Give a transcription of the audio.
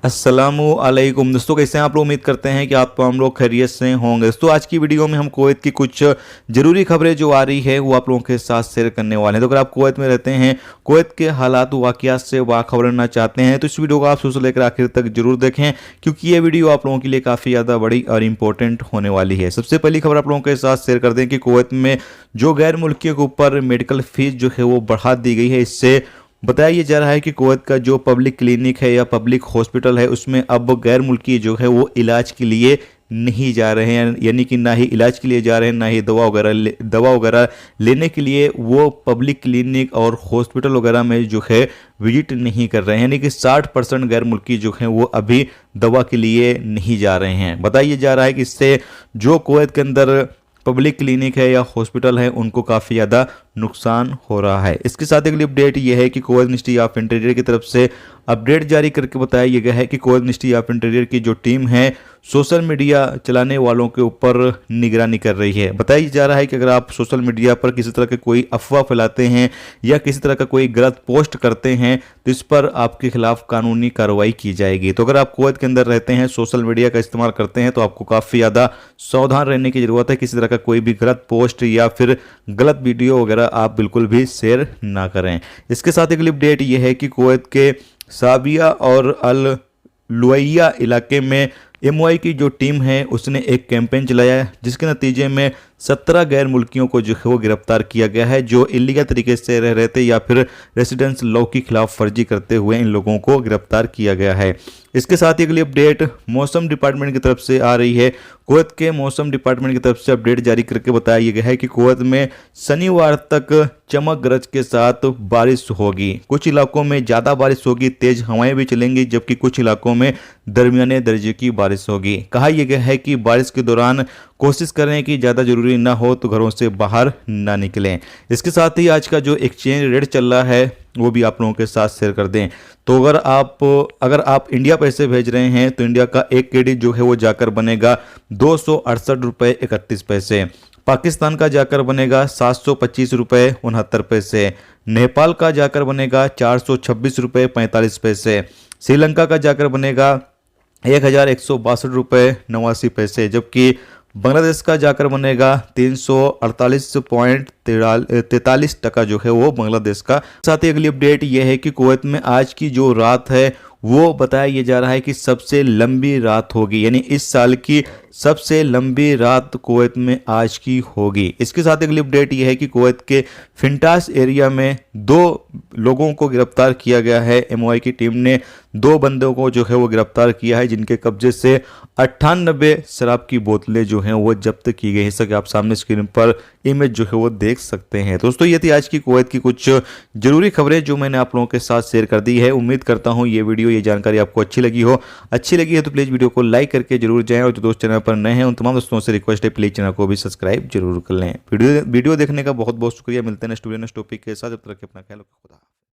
अस्सलामुअलैकुम दोस्तों, कैसे हैं आप लोग। उम्मीद करते हैं कि आप हम लोग खैरियत से होंगे। दोस्तों आज की वीडियो में हम कुवैत की कुछ ज़रूरी खबरें जो आ रही है वो आप लोगों के साथ शेयर करने वाले हैं। तो अगर आप कुवैत में रहते हैं, कुवैत के हालात वाक़यात से बाखबर रहना चाहते हैं तो इस वीडियो को आप शुरू से लेकर आखिर तक जरूर देखें, क्योंकि ये वीडियो आप लोगों के लिए काफ़ी ज़्यादा बड़ी और इंपॉर्टेंट होने वाली है। सबसे पहली खबर आप लोगों के साथ शेयर कर दें कि कुवैत में जो गैर मुल्कियों के ऊपर मेडिकल फीस जो है वो बढ़ा दी गई है। इससे बताया ये जा रहा है कि कुवैत का जो पब्लिक क्लिनिक है या पब्लिक हॉस्पिटल है उसमें अब गैर मुल्की जो है वो इलाज के लिए नहीं जा रहे हैं, यानी कि ना ही इलाज के लिए जा रहे हैं, ना ही दवा वगैरह लेने के लिए वो पब्लिक क्लिनिक और हॉस्पिटल वगैरह में जो है विजिट नहीं कर रहे हैं। यानी कि 60% गैर मुल्की जो हैं वो अभी दवा के लिए नहीं जा रहे हैं। बताया जा रहा है कि इससे जो कुवैत के अंदर पब्लिक क्लिनिक है या हॉस्पिटल है उनको काफ़ी ज़्यादा नुकसान हो रहा है। इसके साथ अगली अपडेट ये है कि कुवैत मिनिस्ट्री ऑफ इंटीरियर की तरफ से अपडेट जारी करके बताया गया है कि कुवैत मिनिस्ट्री ऑफ इंटीरियर की जो टीम है सोशल मीडिया चलाने वालों के ऊपर निगरानी कर रही है। बताया जा रहा है कि अगर आप सोशल मीडिया पर किसी तरह के कोई अफवाह फैलाते हैं या किसी तरह का कोई गलत पोस्ट करते हैं तो इस पर आपके खिलाफ कानूनी कार्रवाई की जाएगी। तो अगर आप कुवैत के अंदर रहते हैं, सोशल मीडिया का इस्तेमाल करते हैं तो आपको काफ़ी ज़्यादा सावधान रहने की ज़रूरत है। किसी तरह का कोई भी गलत पोस्ट या फिर गलत वीडियो वगैरह आप बिल्कुल भी शेयर ना करें। इसके साथ अगली अपडेट यह है कि कुवैत के साबिया और अल लुवैया इलाके में एमओआई की जो टीम है उसने एक कैंपेन चलाया है, जिसके नतीजे में 17 गैर मुल्कियों को जो है वो गिरफ्तार किया गया है, जो इलीगल तरीके से रह रहे थे या फिर रेसिडेंस लॉ की खिलाफ वर्जी करते हुए इन लोगों को गिरफ्तार किया गया है। इसके साथ ही अगली अपडेट मौसम डिपार्टमेंट की तरफ से आ रही है। कुवैत के मौसम डिपार्टमेंट की तरफ से अपडेट जारी करके बताया गया है कि कुवैत में शनिवार तक चमक गरज के साथ बारिश होगी। कुछ इलाकों में ज़्यादा बारिश होगी, तेज हवाएं भी चलेंगी, जबकि कुछ इलाकों में दरमियाने दर्जे की बारिश होगी। कहा यह गया है कि बारिश के दौरान कोशिश करें कि ज़्यादा जरूरी ना हो तो घरों से बाहर ना निकलें। इसके साथ ही आज का जो एक्सचेंज रेट चल रहा है वो भी आप लोगों के साथ शेयर कर दें। तो अगर आप इंडिया पैसे भेज रहे हैं तो इंडिया का एक केडी जो है वो जाकर बनेगा 268 रुपये 31 पैसे। पाकिस्तान का जाकर बनेगा 725 रुपये 69 पैसे। नेपाल का जाकर बनेगा 426 रुपये 45 पैसे। श्रीलंका का जाकर बनेगा 1162 रुपये 89 पैसे, जबकि बांग्लादेश का जाकर बनेगा 348.43 टका जो है वो बांग्लादेश का। साथ ही अगली अपडेट यह है कि कुवैत में आज की जो रात है वो बताया यह जा रहा है कि सबसे लंबी रात होगी, यानी इस साल की सबसे लंबी रात कुवैत में आज की होगी। इसके साथ अगली अपडेट यह है कि कुवैत के फिंटास एरिया में 2 लोगों को गिरफ्तार किया गया है। एमओआई की टीम ने 2 बंदों को जो है वो गिरफ्तार किया है, जिनके कब्जे से 98 शराब की बोतलें जो हैं वो जब्त की गई है। जैसा कि आप सामने स्क्रीन पर इमेज जो है वो देख सकते हैं। दोस्तों ये थी आज की कुवैत की कुछ जरूरी खबरें जो मैंने आप लोगों के साथ शेयर कर दी है। उम्मीद करता हूँ ये जानकारी आपको अच्छी लगी है तो प्लीज़ वीडियो को लाइक करके जरूर जाएं, और जो दोस्त चैनल पर नए हैं उन तमाम दोस्तों से रिक्वेस्ट है प्लीज़ चैनल को भी सब्सक्राइब जरूर कर लें। वीडियो देखने का बहुत बहुत शुक्रिया। मिलते हैं नेक्स्ट वीडियो नेक्स्ट टॉपिक के साथ। जब तक अपना ख्याल रखें। खुदा।